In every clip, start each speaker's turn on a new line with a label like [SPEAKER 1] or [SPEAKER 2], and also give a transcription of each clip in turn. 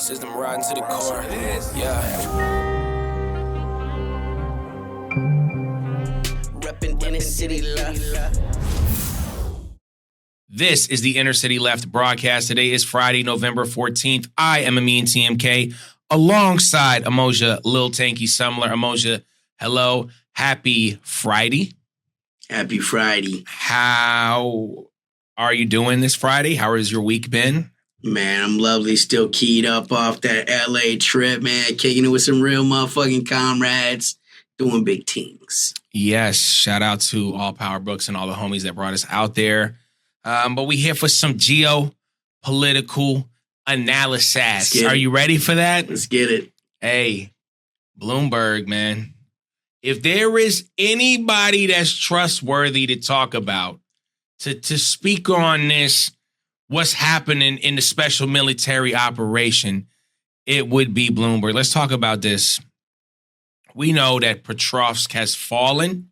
[SPEAKER 1] System riding to the core. Yeah. Reppin' inner city left.
[SPEAKER 2] This is the Inner City Left broadcast. Today is Friday, November 14th. I am Amin TMK alongside Amoja, Lil Tanky Sumler. Amoja, hello. Happy Friday.
[SPEAKER 3] Happy Friday.
[SPEAKER 2] How are you doing this Friday? How has your week been?
[SPEAKER 3] Man, I'm lovely. Still keyed up off that LA trip, man. Kicking it with some real motherfucking comrades. Doing big things.
[SPEAKER 2] Yes. Shout out to all Power Brooks and all the homies that brought us out there. But we here for some geopolitical analysis. Are you ready for that?
[SPEAKER 3] Let's get it.
[SPEAKER 2] Hey, Bloomberg, man. If there is anybody that's trustworthy to talk about, to speak on this, what's happening in the special military operation, it would be Bloomberg. Let's talk about this. We know that Pokrovsk has fallen.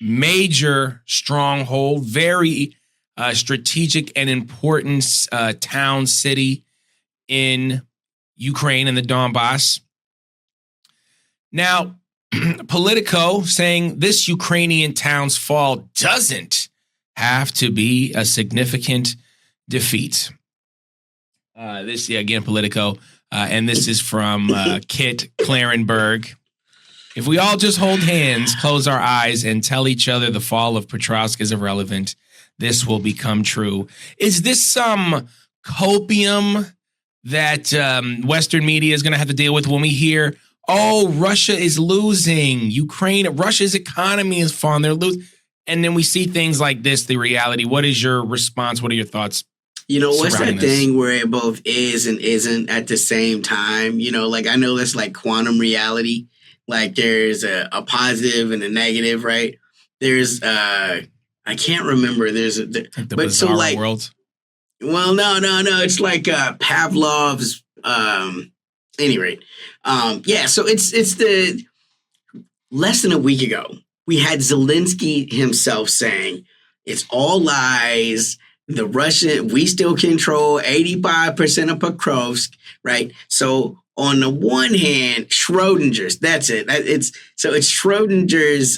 [SPEAKER 2] Major stronghold, very strategic and important town, city in Ukraine and the Donbass. Now, Politico saying this Ukrainian town's fall doesn't have to be a significant defeat. Again, Politico, and this is from Kit Clarenberg. If we all just hold hands, close our eyes, and tell each other the fall of Pokrovsk is irrelevant, this will become true. Is this some copium that Western media is going to have to deal with when we hear, oh, Russia is losing, Russia's economy is falling, they're losing, and then we see things like this, the reality? What is your response? What are your thoughts?
[SPEAKER 3] You know, what's that thing where it both is and isn't at the same time? You know, like I know that's like quantum reality. Like there's a positive and a negative, right? There's I can't remember. There's
[SPEAKER 2] but so like world.
[SPEAKER 3] Well, no. It's like Pavlov's. Any rate, yeah. So it's the less than a week ago we had Zelensky himself saying it's all lies. The Russian, we still control 85% of Pokrovsk, right? So on the one hand, Schrodinger's, that's it. It's Schrodinger's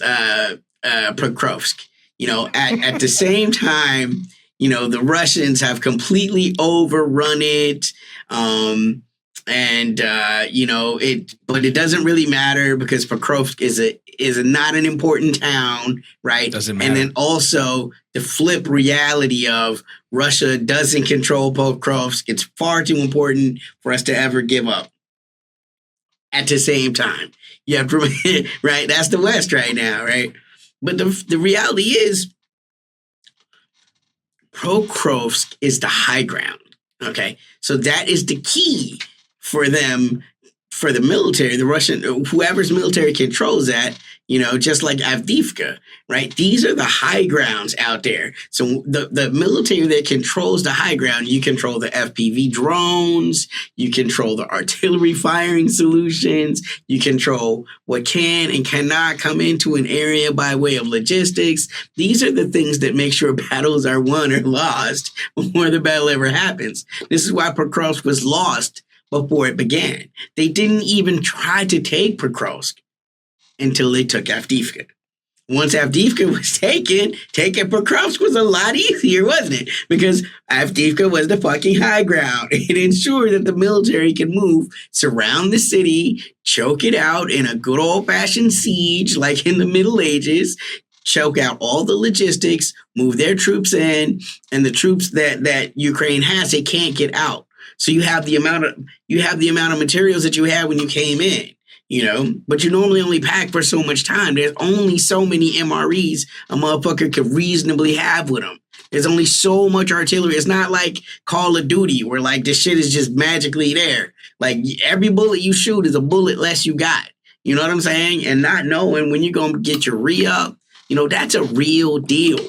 [SPEAKER 3] Pokrovsk. You know, at the same time, you know, the Russians have completely overrun it. You know, but it doesn't really matter because Pokrovsk is not an important town, right?
[SPEAKER 2] Doesn't matter.
[SPEAKER 3] And then also the flip reality of Russia doesn't control Pokrovsk. It's far too important for us to ever give up. At the same time, you have to, right? That's the West right now, right? But the reality is, Pokrovsk is the high ground. Okay, so that is the key for them, for the military, the Russian, whoever's military controls that, you know, just like Avdiivka, right? These are the high grounds out there. So the military that controls the high ground, you control the FPV drones, you control the artillery firing solutions, you control what can and cannot come into an area by way of logistics. These are the things that make sure battles are won or lost before the battle ever happens. This is why Pokrovsk was lost before it began. They didn't even try to take Pokrovsk until they took Avdiivka. Once Avdiivka was taken, taking Pokrovsk was a lot easier, wasn't it? Because Avdiivka was the fucking high ground. It ensured that the military could move, surround the city, choke it out in a good old-fashioned siege like in the Middle Ages, choke out all the logistics, move their troops in, and the troops that Ukraine has, they can't get out. So you have the amount of materials that you had when you came in. You know, but you normally only pack for so much time. There's only so many MREs a motherfucker could reasonably have with them. There's only so much artillery. It's not like Call of Duty where like this shit is just magically there. Like every bullet you shoot is a bullet less you got. You know what I'm saying? And not knowing when you're going to get your re-up, you know, that's a real deal.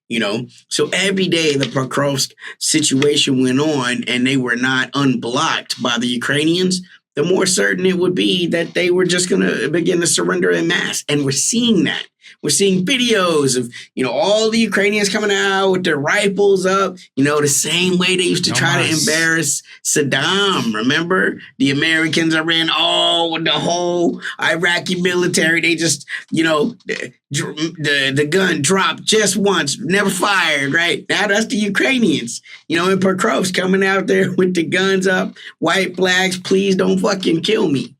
[SPEAKER 3] You know, so every day the Pokrovsk situation went on and they were not unblocked by the Ukrainians, the more certain it would be that they were just going to begin to surrender en masse. And we're seeing that. We're seeing videos of, all the Ukrainians coming out with their rifles up, the same way they used to try to embarrass Saddam. Remember? The Americans are in with the whole Iraqi military. They just, the gun dropped just once, never fired, right? Now that's the Ukrainians, in Pokrovsk coming out there with the guns up, white flags, please don't fucking kill me,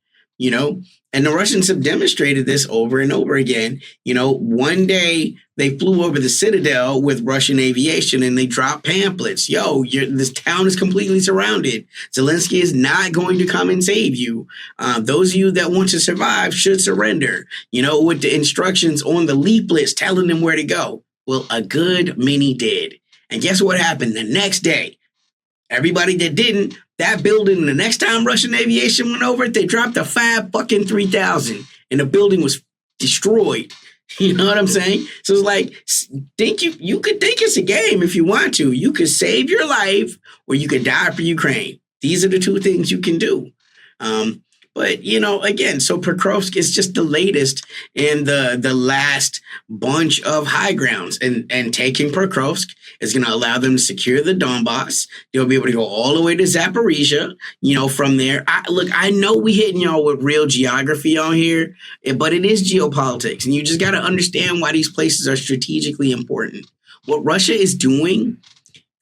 [SPEAKER 3] And the Russians have demonstrated this over and over again. One day they flew over the citadel with Russian aviation and they dropped pamphlets. This town is completely surrounded. Zelensky is not going to come and save you. Those of you that want to survive should surrender, with the instructions on the leaflets telling them where to go. Well, a good many did. And guess what happened the next day? Everybody that didn't, that building, the next time Russian aviation went over it, they dropped a 3000 and the building was destroyed. You know what I'm saying? So it's like, you could think it's a game if you want to. You could save your life or you could die for Ukraine. These are the two things you can do. But, again, so Pokrovsk is just the latest in the last bunch of high grounds. And taking Pokrovsk is going to allow them to secure the Donbass. They'll be able to go all the way to Zaporizhia, from there. I know we hitting y'all with real geography on here, but it is geopolitics. And you just got to understand why these places are strategically important. What Russia is doing,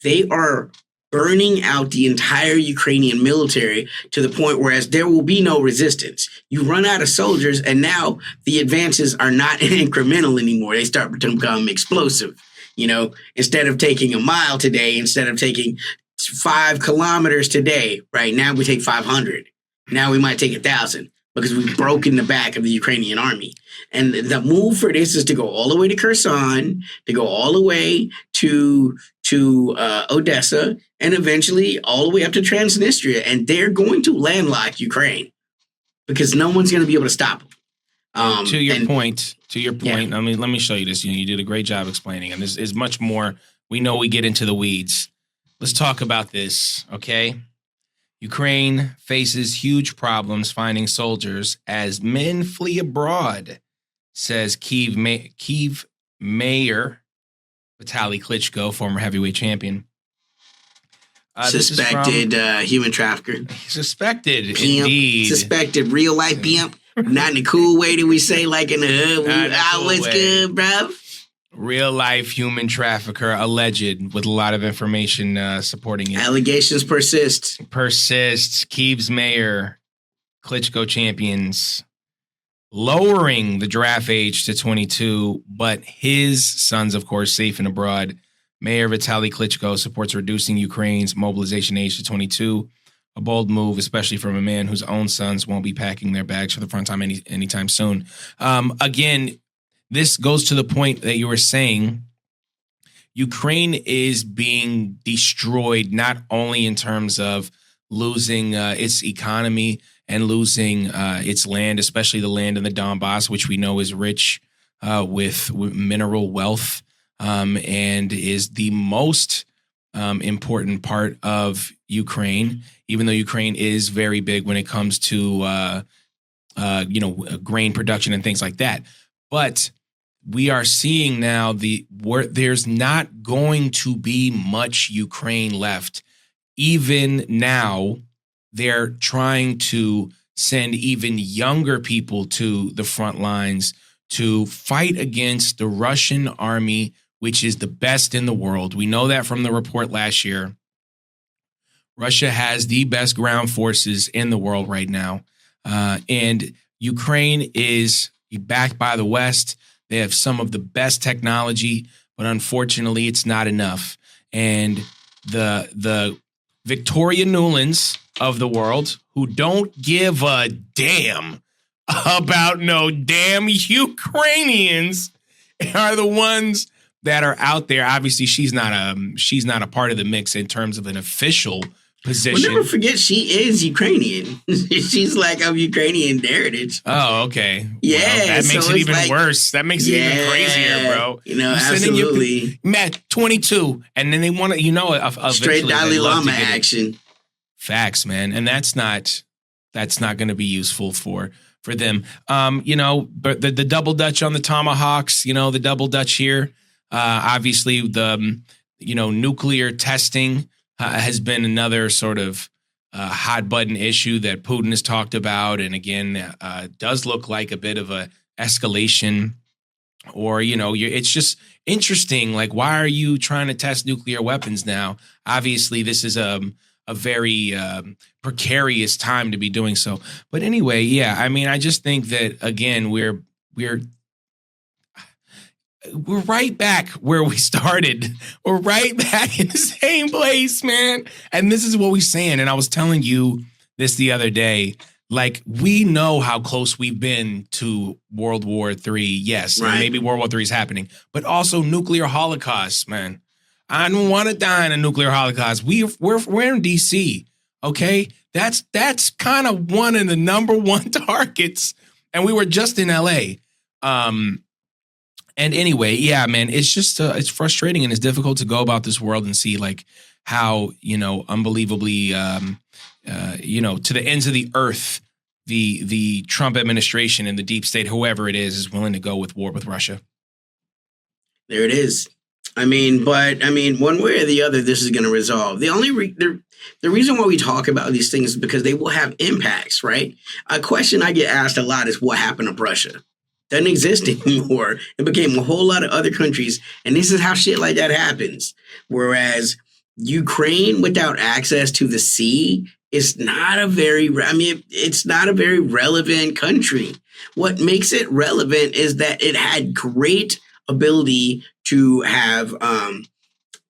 [SPEAKER 3] they are burning out the entire Ukrainian military to the point whereas there will be no resistance. You run out of soldiers, and now the advances are not incremental anymore. They start to become explosive. Instead of taking a mile today, instead of taking 5 kilometers today, right now we take 500. Now we might take 1,000 because we've broken the back of the Ukrainian army. And the move for this is to go all the way to Kherson, to go all the way to Odessa, and eventually all the way up to Transnistria. And they're going to landlock Ukraine because no one's going to be able to stop them.
[SPEAKER 2] To your point,
[SPEAKER 3] yeah.
[SPEAKER 2] let me show you this. You did a great job explaining, and this is much more. We know we get into the weeds. Let's talk about this, okay? Ukraine faces huge problems finding soldiers as men flee abroad, says Kiev Mayor Vitaly Klitschko, former heavyweight champion.
[SPEAKER 3] Suspected human trafficker.
[SPEAKER 2] Suspected,
[SPEAKER 3] pimp,
[SPEAKER 2] indeed.
[SPEAKER 3] Suspected real life pimp. Not in the cool way that we say, like in the hood. What's good, bruv?
[SPEAKER 2] Real life human trafficker, alleged, with a lot of information supporting it.
[SPEAKER 3] Allegations persist.
[SPEAKER 2] Kiev's mayor, Klitschko champions, lowering the draft age to 22, but his sons, of course, safe and abroad. Mayor Vitaly Klitschko supports reducing Ukraine's mobilization age to 22. A bold move, especially from a man whose own sons won't be packing their bags for the front time anytime soon. Again, this goes to the point that you were saying. Ukraine is being destroyed not only in terms of losing its economy and losing its land, especially the land in the Donbass, which we know is rich with mineral wealth and is the most important part of Ukraine, even though Ukraine is very big when it comes to grain production and things like that. But we are seeing now there's not going to be much Ukraine left. Even now, they're trying to send even younger people to the front lines to fight against the Russian army, which is the best in the world. We know that from the report last year. Russia has the best ground forces in the world right now. And Ukraine is backed by the West. They have some of the best technology, but unfortunately, it's not enough. And the Victoria Nulands of the world, who don't give a damn about no damn Ukrainians, are the ones that are out there. Obviously, she's not a part of the mix in terms of an official position.
[SPEAKER 3] Well, never forget she is Ukrainian. She's like of Ukrainian heritage.
[SPEAKER 2] Oh, okay.
[SPEAKER 3] Yeah,
[SPEAKER 2] well, that makes
[SPEAKER 3] so
[SPEAKER 2] it even
[SPEAKER 3] like,
[SPEAKER 2] worse. That makes it even crazier, bro.
[SPEAKER 3] Absolutely.
[SPEAKER 2] Man, 22, and then they want to,
[SPEAKER 3] straight Dalai Lama action.
[SPEAKER 2] Facts, man, and that's not going to be useful for for them. But the double Dutch on the Tomahawks, the double Dutch here. Obviously, the nuclear testing has been another sort of hot button issue that Putin has talked about, and again, does look like a bit of a escalation. Or it's just interesting. Like, why are you trying to test nuclear weapons now? Obviously, this is a very precarious time to be doing so. But anyway, yeah, I mean, I just think that again, we're right back where we started. We're right back in the same place, man. And this is what we're saying. And I was telling you this the other day. Like, we know how close we've been to World War III. Yes, right. Maybe World War III is happening, but also nuclear holocaust, man. I don't want to die in a nuclear holocaust. We're in D.C., okay? That's kind of one of the number one targets, and we were just in L.A. And anyway, yeah, man, it's just it's frustrating and it's difficult to go about this world and see like how unbelievably to the ends of the earth, the Trump administration and the deep state, whoever it is willing to go with war with Russia.
[SPEAKER 3] There it is. I mean, one way or the other, this is going to resolve. The reason why we talk about these things is because they will have impacts, right? A question I get asked a lot is what happened to Russia? Doesn't exist anymore. It became a whole lot of other countries, and this is how shit like that happens. Whereas Ukraine, without access to the sea, is not a very, it's not a very relevant country. What makes it relevant is that it had great ability to have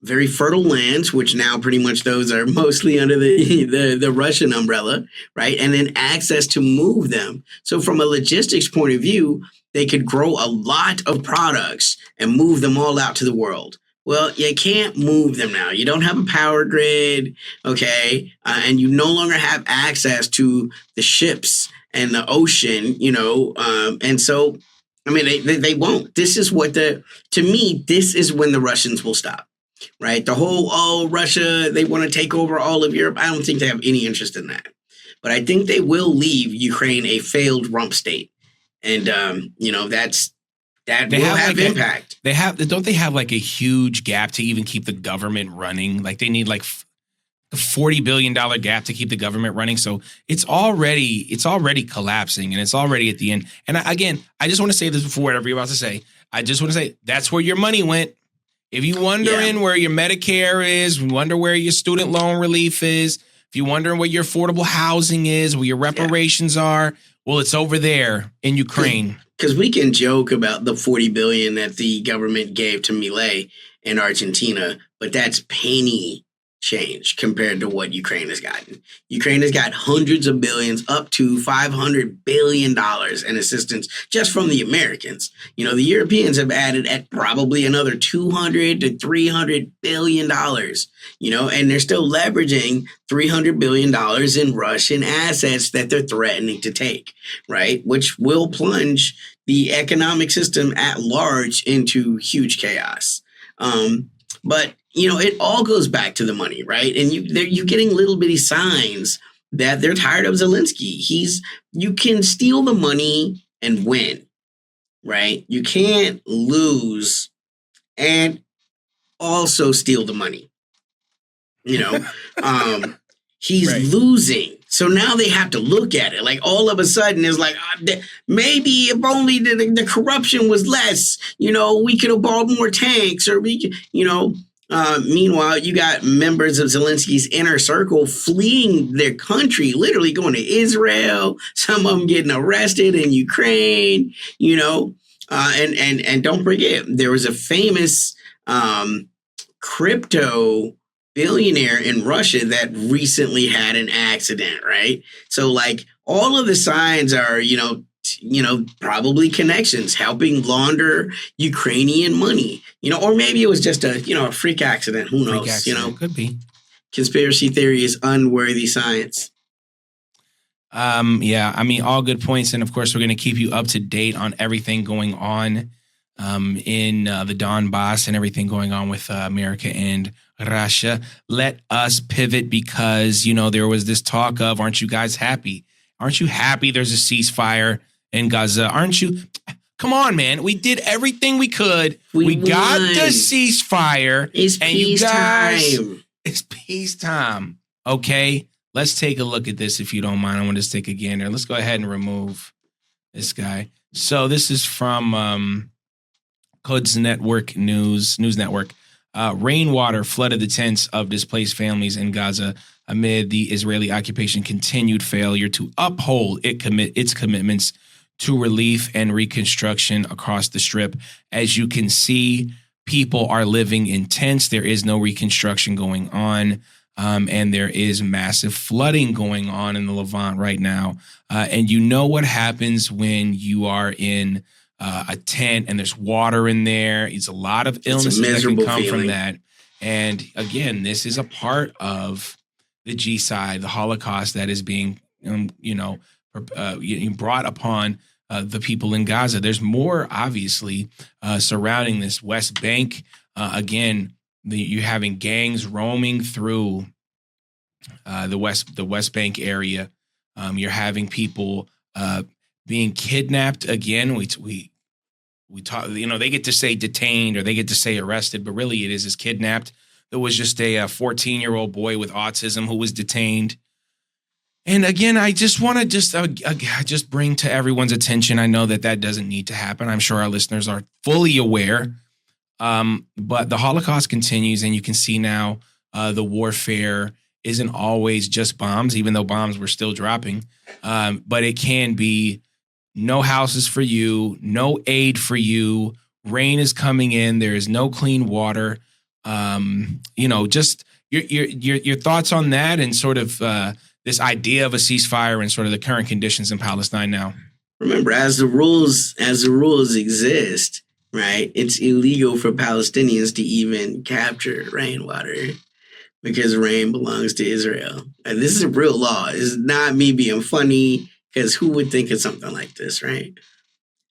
[SPEAKER 3] very fertile lands, which now pretty much those are mostly under the Russian umbrella, right? And then access to move them. So from a logistics point of view, they could grow a lot of products and move them all out to the world. Well, you can't move them now. You don't have a power grid, okay? And you no longer have access to the ships and the ocean, and so, I mean, they won't. This is to me, this is when the Russians will stop, right? The whole, Russia, they want to take over all of Europe. I don't think they have any interest in that. But I think they will leave Ukraine a failed rump state. And, that will have impact.
[SPEAKER 2] Don't they have like a huge gap to even keep the government running? Like they need like a $40 billion gap to keep the government running. So it's already collapsing and it's already at the end. And I just want to say this before whatever you're about to say. I just want to say that's where your money went. If you wondering where your Medicare is, you wonder where your student loan relief is, if you're wondering what your affordable housing is, where your reparations are, well, it's over there in Ukraine.
[SPEAKER 3] Because we can joke about the $40 billion that the government gave to Milei in Argentina, but that's penny change compared to what Ukraine has gotten. Ukraine has got hundreds of billions, up to $500 billion in assistance just from the Americans. The Europeans have added at probably another $200 to $300 billion, and they're still leveraging $300 billion in Russian assets that they're threatening to take, right? Which will plunge the economic system at large into huge chaos. But it all goes back to the money, right? And you're getting little bitty signs that they're tired of Zelensky. You can steal the money and win, right? You can't lose and also steal the money. He's losing. So now they have to look at it. Like all of a sudden it's like, maybe if only the corruption was less, we could have bought more tanks or meanwhile, you got members of Zelensky's inner circle fleeing their country, literally going to Israel, some of them getting arrested in Ukraine, and don't forget, there was a famous crypto billionaire in Russia that recently had an accident, right? So like all of the signs are, probably connections helping launder Ukrainian money, or maybe it was just a freak accident. Who knows?
[SPEAKER 2] Could be.
[SPEAKER 3] Conspiracy theory is unworthy science.
[SPEAKER 2] All good points. And of course, we're going to keep you up to date on everything going on in the Donbass and everything going on with America and Russia. Let us pivot because, there was this talk of, aren't you guys happy? Aren't you happy there's a ceasefire in Gaza? Aren't you? Come on, man. We did everything we could. We got the ceasefire.
[SPEAKER 3] It's peacetime.
[SPEAKER 2] It's peacetime. Okay. Let's take a look at this if you don't mind. I want to take a gander. Let's go ahead and remove this guy. So this is from Quds Network News Network. Rainwater flooded the tents of displaced families in Gaza amid the Israeli occupation continued failure to uphold its commitments to relief and reconstruction across the Strip. As you can see, people are living in tents. There is no reconstruction going on. And there is massive flooding going on in the Levant right now. And you know what happens when you are in a tent and there's water in there. It's a lot of illnesses that can come from that. And again, this is a part of the G-side, the Holocaust that is being, brought upon the people in Gaza. There's more, obviously, surrounding this West Bank. Again, you're having gangs roaming through the West Bank area. You're having people being kidnapped. Again, we talk. They get to say detained or they get to say arrested, but really it is kidnapped. There was just a 14-year-old boy with autism who was detained. And again, I just want to just bring to everyone's attention. I know that doesn't need to happen. I'm sure our listeners are fully aware. But the Holocaust continues, and you can see now the warfare isn't always just bombs, even though bombs were still dropping. But it can be no houses for you, no aid for you. Rain is coming in. There is no clean water. Just your thoughts on that and sort of this idea of a ceasefire and sort of the current conditions in Palestine now.
[SPEAKER 3] Remember, as the rules exist, right, it's illegal for Palestinians to even capture rainwater because rain belongs to Israel. And this is a real law. It's not me being funny, because who would think of something like this, right?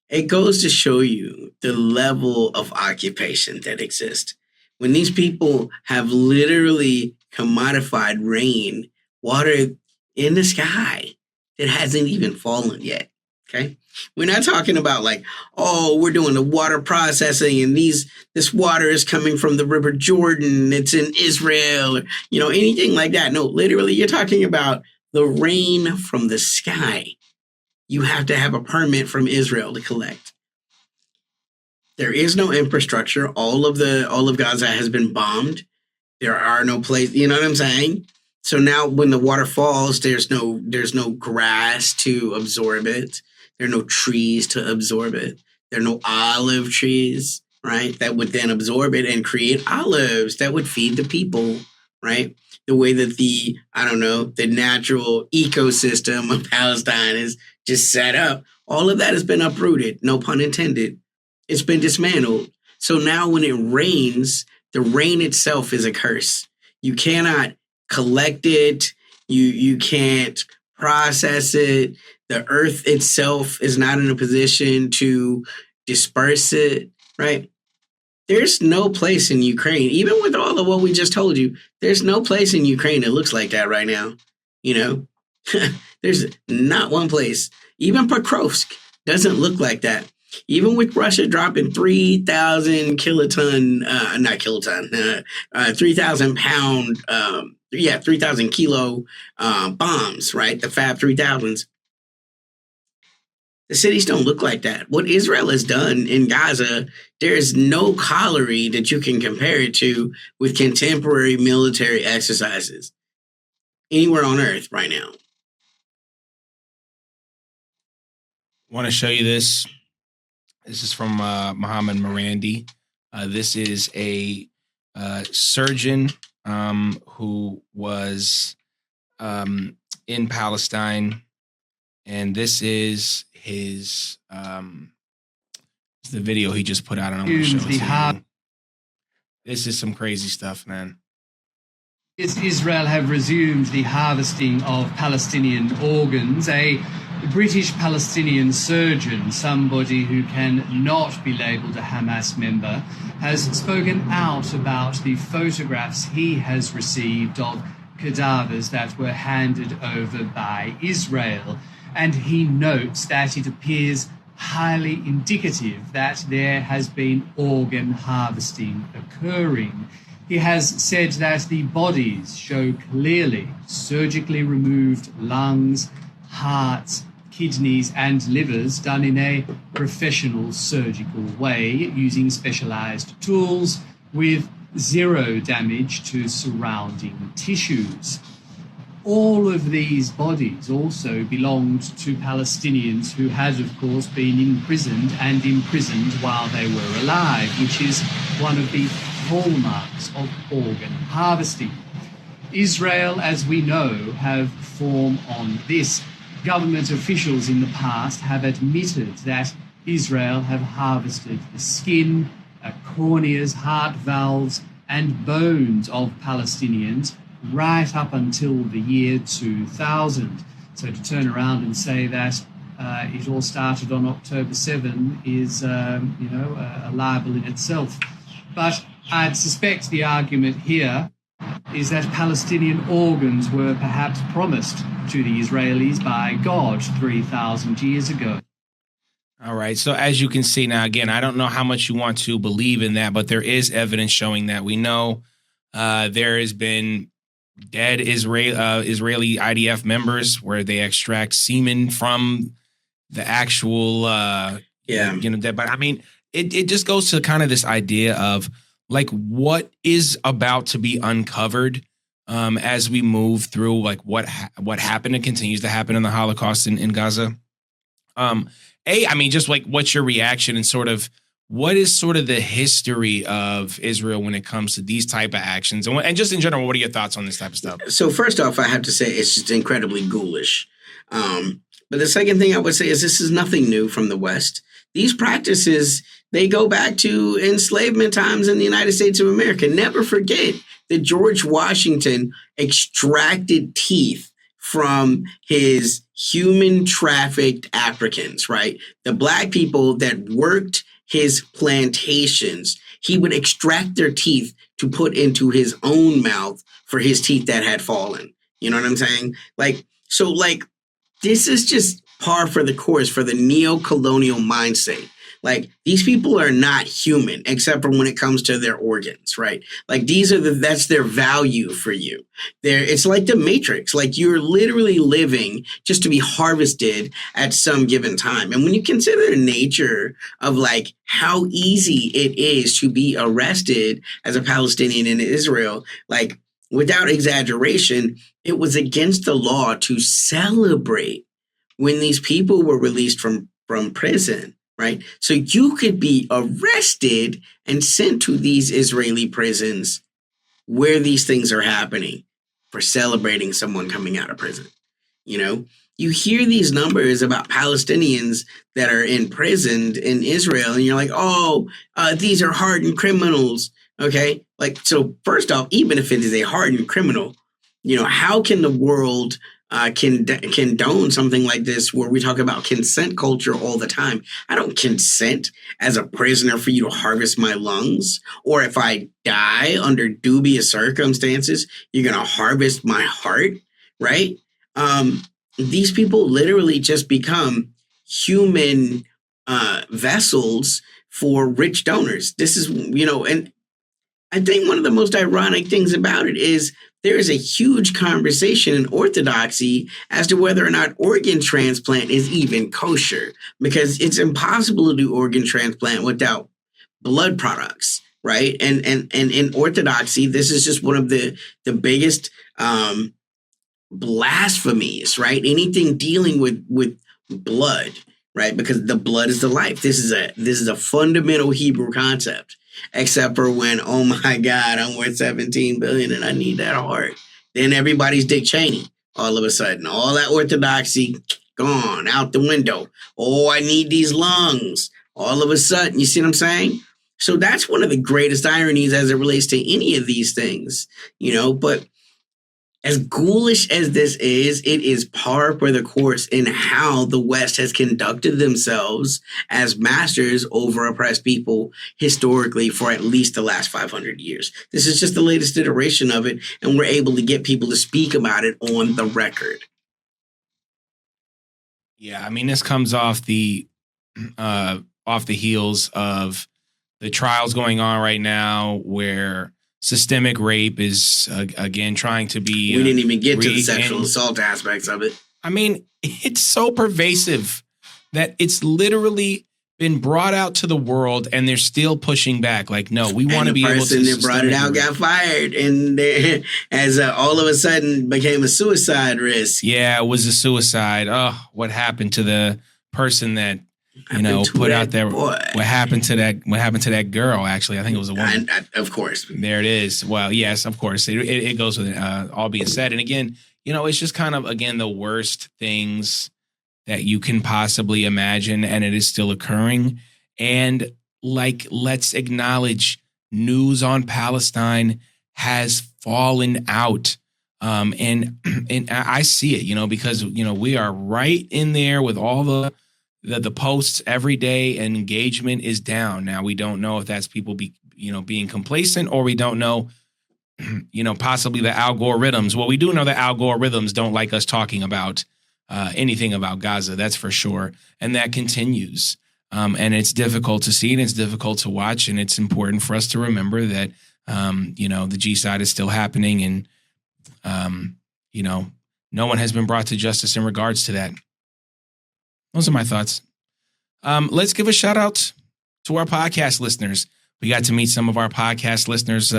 [SPEAKER 3] It goes to show you the level of occupation that exists. When these people have literally commodified rain, water in the sky that hasn't even fallen yet, okay? We're not talking about like, oh, we're doing the water processing and this water is coming from the River Jordan, it's in Israel, or, anything like that. No, literally, you're talking about the rain from the sky. You have to have a permit from Israel to collect. There is no infrastructure. All of Gaza has been bombed. There are no places, you know what I'm saying? So now when the water falls, there's no grass to absorb it. There are no trees to absorb it. There are no olive trees, right? That would then absorb it and create olives that would feed the people, right? The way that the natural ecosystem of Palestine is just set up. All of that has been uprooted, no pun intended. It's been dismantled. So now when it rains, the rain itself is a curse. You cannot collect it. You can't process it. The earth itself is not in a position to disperse it, right? There's no place in Ukraine, even with all of what we just told you, there's no place in Ukraine that looks like that right now. There's not one place. Even Pokrovsk doesn't look like that. Even with Russia dropping 3,000 3,000 pound, 3,000 kilo bombs, right? The Fab 3000s. The cities don't look like that. What Israel has done in Gaza, there is no calorie that you can compare it to with contemporary military exercises anywhere on earth right now.
[SPEAKER 2] Want to show you this? This is from Mohammed Marandi. This is a surgeon who was in Palestine, and this is his the video he just put out. And I want to show it to you. This is some crazy stuff, man.
[SPEAKER 4] Israel have resumed the harvesting of Palestinian organs. A British Palestinian surgeon, somebody who can not be labelled a Hamas member, has spoken out about the photographs he has received of cadavers that were handed over by Israel. And he notes that it appears highly indicative that there has been organ harvesting occurring. He has said that the bodies show clearly surgically removed lungs, hearts, kidneys and livers done in a professional surgical way using specialized tools with zero damage to surrounding tissues. All of these bodies also belonged to Palestinians who had, of course, been imprisoned while they were alive, which is one of the hallmarks of organ harvesting. Israel, as we know, have form on this. Government officials in the past have admitted that Israel have harvested the skin, corneas, heart valves, and bones of Palestinians right up until the year 2000. So to turn around and say that it all started on October 7 is, a libel in itself. But I'd suspect the argument here is that Palestinian organs were perhaps promised to the Israelis by God 3,000 years ago.
[SPEAKER 2] All right. So as you can see now, again, I don't know how much you want to believe in that, but there is evidence showing that. We know there has been dead Israeli IDF members where they extract semen from the actual, dead. But I mean, it just goes to kind of this idea of like what is about to be uncovered as we move through like what happened and continues to happen in the Holocaust in Gaza. I mean, just like what's your reaction and sort of what is sort of the history of Israel when it comes to these type of actions? And just in general, what are your thoughts on this type of stuff?
[SPEAKER 3] So first off, I have to say it's just incredibly ghoulish. But the second thing I would say is this is nothing new from the West. These practices, they go back to enslavement times in the United States of America. Never forget that George Washington extracted teeth from his human trafficked Africans, right? The black people that worked his plantations, he would extract their teeth to put into his own mouth for his teeth that had fallen. You know what I'm saying? This is just par for the course for the neo-colonial mindset. Like, these people are not human except for when it comes to their organs, right? Like, that's their value for you. It's like the Matrix. Like, you're literally living just to be harvested at some given time. And when you consider the nature of like how easy it is to be arrested as a Palestinian in Israel, like without exaggeration, it was against the law to celebrate when these people were released from prison. Right. So you could be arrested and sent to these Israeli prisons where these things are happening for celebrating someone coming out of prison. You know, you hear these numbers about Palestinians that are imprisoned in Israel and you're like, these are hardened criminals. OK, like, so first off, even if it is a hardened criminal, how can the world condone something like this where we talk about consent culture all the time? I don't consent as a prisoner for you to harvest my lungs, or if I die under dubious circumstances, you're going to harvest my heart, right? These people literally just become human vessels for rich donors. This is, and I think one of the most ironic things about it is there is a huge conversation in Orthodoxy as to whether or not organ transplant is even kosher, because it's impossible to do organ transplant without blood products, right? And in Orthodoxy, this is just one of the biggest blasphemies, right? Anything dealing with blood, right? Because the blood is the life. This is a fundamental Hebrew concept. Except for when, oh my God, I'm worth 17 billion and I need that heart. Then everybody's Dick Cheney. All of a sudden, all that orthodoxy gone out the window. Oh, I need these lungs. All of a sudden, you see what I'm saying? So that's one of the greatest ironies as it relates to any of these things, but as ghoulish as this is, it is par for the course in how the West has conducted themselves as masters over oppressed people historically for at least the last 500 years. This is just the latest iteration of it, and we're able to get people to speak about it on the record.
[SPEAKER 2] Yeah, I mean, this comes off the heels of the trials going on right now, where systemic rape is again trying to be.
[SPEAKER 3] We didn't even get to the sexual assault aspects of it.
[SPEAKER 2] I mean, it's so pervasive that it's literally been brought out to the world, and they're still pushing back. Like, no, we want to be able to.
[SPEAKER 3] The person that brought it out got fired, and as all of a sudden became a suicide risk.
[SPEAKER 2] Yeah, it was a suicide. Oh, what happened to the person that put out there? What happened to that? What happened to that girl? Actually, I think it was a woman.
[SPEAKER 3] Of course,
[SPEAKER 2] there it is. Well, yes, of course, it goes with it. All being said, and again, it's just kind of the worst things that you can possibly imagine, and it is still occurring. And let's acknowledge news on Palestine has fallen out. And I see it, because, we are right in there with all the posts every day, and engagement is down. Now, we don't know if that's people being complacent, or we don't know, possibly the algorithms. Well, we do know that algorithms don't like us talking about anything about Gaza, that's for sure. And that continues. And it's difficult to see, and it's difficult to watch. And it's important for us to remember that, the G side is still happening. And, no one has been brought to justice in regards to that. Those are my thoughts. Let's give a shout out to our podcast listeners. We got to meet some of our podcast listeners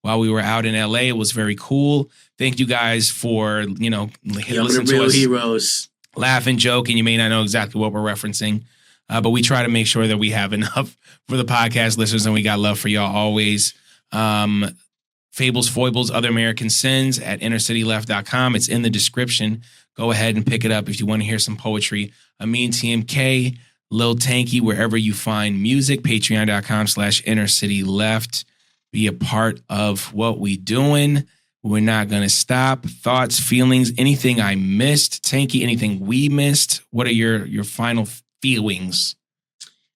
[SPEAKER 2] while we were out in LA. It was very cool. Thank you guys for, listening to us. Heroes. Laugh and joke, and you may not know exactly what we're referencing, but we try to make sure that we have enough for the podcast listeners, and we got love for y'all always. Fables, Foibles, Other American Sins at innercityleft.com. It's in the description. Go ahead and pick it up if you want to hear some poetry. Amin TMK, Lil Tanky, wherever you find music. Patreon.com/innercityleft. Be a part of what we doing. We're not going to stop. Thoughts, feelings, anything I missed. Tanky, anything we missed? What are your final feelings?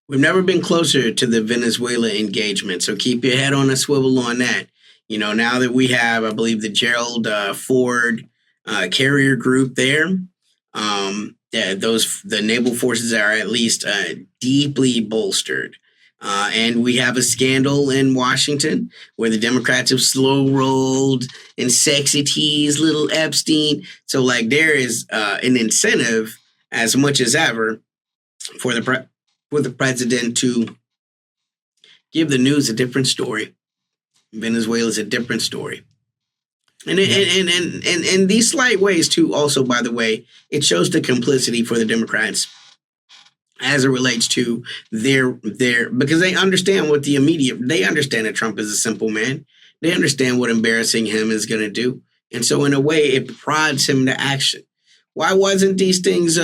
[SPEAKER 3] We've never been closer to the Venezuela engagement, so keep your head on a swivel on that. Now that we have, I believe, the Gerald Ford carrier group there, the naval forces are at least deeply bolstered. And we have a scandal in Washington where the Democrats have slow rolled and sexy teased little Epstein. So there is an incentive as much as ever for the president to give the news a different story. Venezuela is a different story. And in these slight ways too, also, by the way, it shows the complicity for the Democrats as it relates to their because they understand what they understand that Trump is a simple man. They understand what embarrassing him is going to do. And so in a way, it prods him to action. Why wasn't these things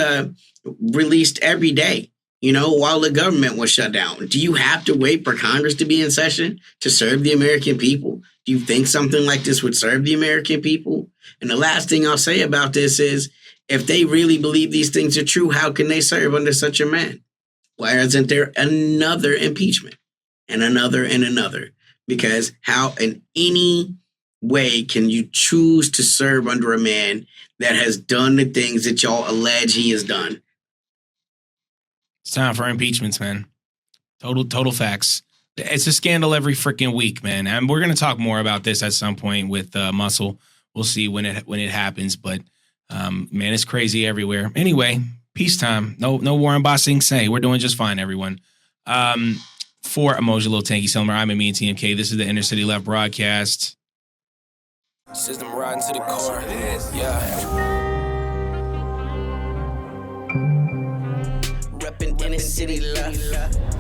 [SPEAKER 3] released every day, while the government was shut down? Do you have to wait for Congress to be in session to serve the American people? Do you think something like this would serve the American people? And the last thing I'll say about this is, if they really believe these things are true, how can they serve under such a man? Why isn't there another impeachment and another and another? Because how in any way can you choose to serve under a man that has done the things that y'all allege he has done?
[SPEAKER 2] It's time for impeachments, man. Total facts. It's a scandal every freaking week, man. And we're going to talk more about this at some point with Muscle. We'll see when it happens, but man, it's crazy everywhere. Anyway, peacetime. No Warren Bossing say. We're doing just fine, everyone. For Amoja, Lil Tanky, Selmer, I'm Amin TMK. This is the Inner City Left broadcast.
[SPEAKER 1] System riding to the core. Yeah. Reppin' Inner City Left.